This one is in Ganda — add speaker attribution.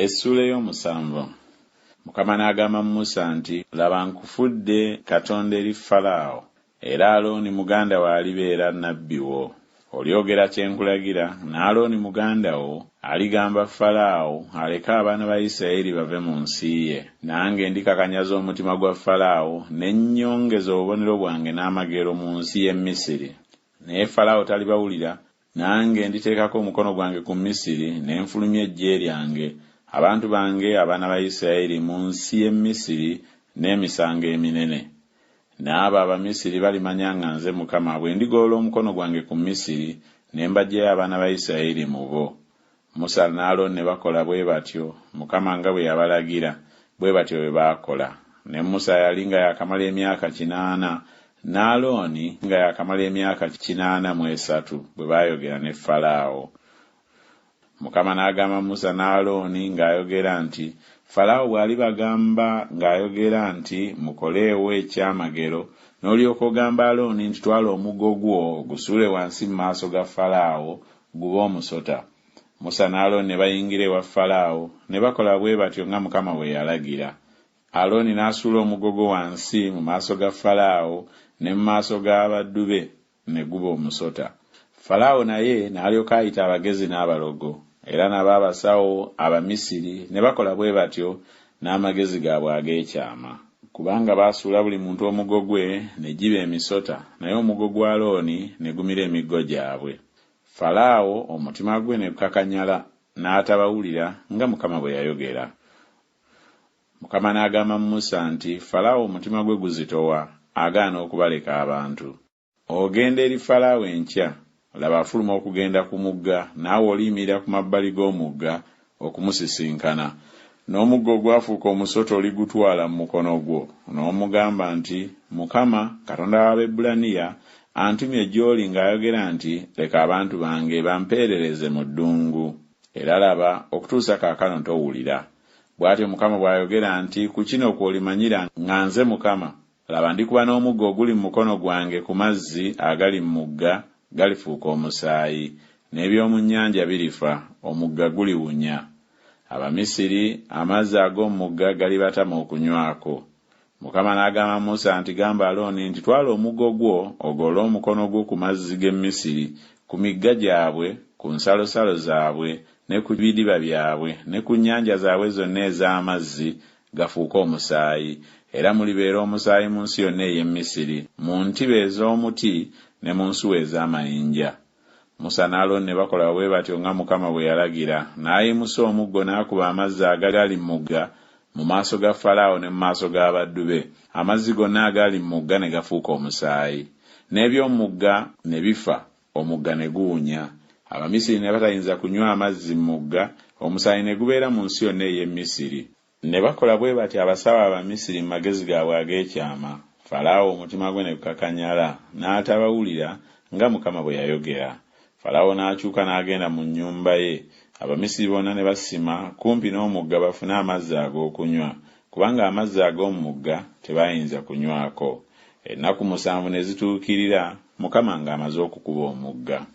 Speaker 1: Essula ey'omusanvu. Mukama n'agamba Musa nti, laba nkufudde Katonda eri Falaawo, era Alooni muganda wo alibeera nnabbi wo. Olyogera kye nkulagira, n'Alooni muganda wo aligamba Falaawo aleke abaana ba Isirayiri bave mu nsi ye. Nange ndikakanyaza omutima gwa Falaawo ne nnyongeza obubonero bwange n'amagero mu nsi y'e Misiri. Naye Falaawo talibawulira, nange nditeekako omukono gwange ku Misiri ne nfulumya eggye lyange, abantu bange abaana ba Isirayiri mu nsi y'e Misiri n'emisango eminene. N'abo Abamisiri balimanya nga nze Mukama bwe ndigoola omukono gwange ku Misiri ne mbaggyayo abaana ba Isirayiri mu bo. Musa ne Alooni ne bakola bwe batyo, Mukama nga bwe yabalagira, bwe batyo bwe baakola. Ne Musa yali nga yakamala emyaka 80, n'Alooni nga yakamala emyaka 83 bwe baayogera ne Falaawo. Mukama n'agamba Musa ne Alooni ng'ayogera nti, Falaawo bw'alibagamba ng'ayogera nti mukoleewo ekyamagero, n'olyoka ogamba Alooni nti twala omuggo gwo gusuule wansi mu maaso ga Falaawo gube omusota. Musa ne Alooni ne bayingira ewa Falaawo ne bakola bwe batyo nga Mukama bwe yalagira. Alooni n'asuula omuggo gwe wansi mu maaso ga Falaawo ne mu maaso g'abaddu be ne guba omusota. Falaawo naye n'alyoka ayita abagezi n'abalogo, era n'abasawo Abamisiri ne bakola bwe batyo n'amagezi gaabwe ag'ekyama. Kubanga baasuula buli muntu omuggo gwe ne giba emisota, naye omuggo gwa Alooni ne gumira emiggo gyabwe. Falaawo omutima gwe ne gukakanyala n'atabawulira nga Mukama bwe yayogera. Mukama n'agamba Musa nti, Falaawo omutima gwe guzitowa, agaana okubaleka abantu. Ogenda eri Falaawo enkya, laba afuluma okugenda ku mugga, naawe oliyimirira ku mabbali g'omugga okumusisinkana. N'omuggo gwafuuka omusota oligutwala mu mukono gwo, n'omugamba nti, Mukama, Katonda w'Abaebbulaniya, antumye gy'oli ng'ayogera nti, leka abantu bange bampeerereze mu ddungu. Era laba, okutuusa kaakano towulira. Bw'atyo Mukama bw'ayogera nti, ku kino kw'olimanyira nga nze Mukama, laba ndikuba n'omuggo oguli mu mukono gwange ku mazzi agali mu mugga, galifuuka omusaayi, n'eby'omu nnyanja birifa, omugga guliwunya. Abamisiri amazzi ag'omu mugga galibatama okunywako. Mukama n'agamba Musa nti, gamba Alooni nti, twala omuggo gwo ogole omukono gwo ku mazzi g'e Misiri, ku migga gyabwe, ku nsalosalo zaabwe, ne ku bidiba byabwe, ne ku nnyanja zaabwe zonna ez'amazzi gafuuka omusaayi, era mulibeera omusaayi mu nsi yonna ey'e Misiri, mu ntibe ez'omuti ne mu nsuwa ez'amayinja. Musa ne Alooni ne bakola bwe batyo nga Mukama bwe yalagira, n'ayimusa omuggo n'akuba amazzi agali mu mugga mu maaso ga Falaawo ne mu maaso g'abaddu be. Amazzi gonna agali mu mugga ne gafuuka omusaayi, n'eby'omu mugga ne bifa, omugga ne guwunya. Abamisiri ne batayinza kunywa amazzi mu mugga, omusaayi ne gubeera mu nsi yonna ey'e Misiri. Ne bakola bwe batyo abasawo Abamisiri mu magezi gaabwe ag'ekyama. Falaawo omutima gwe ne gukakanyala, n'atabawulira nga Mukama bwe yayogera. Falaawo n'akyuka n'agenda mu nnyumba ye. Abamisiri bonna ne basima kumpi n'omugga bafune amazzi ag'okunywa, kubanga amazzi ag'omu mugga tebayinza kunywako. Ennaku 7 ne zituukirira, Mukama ng'amaze okukuba omugga.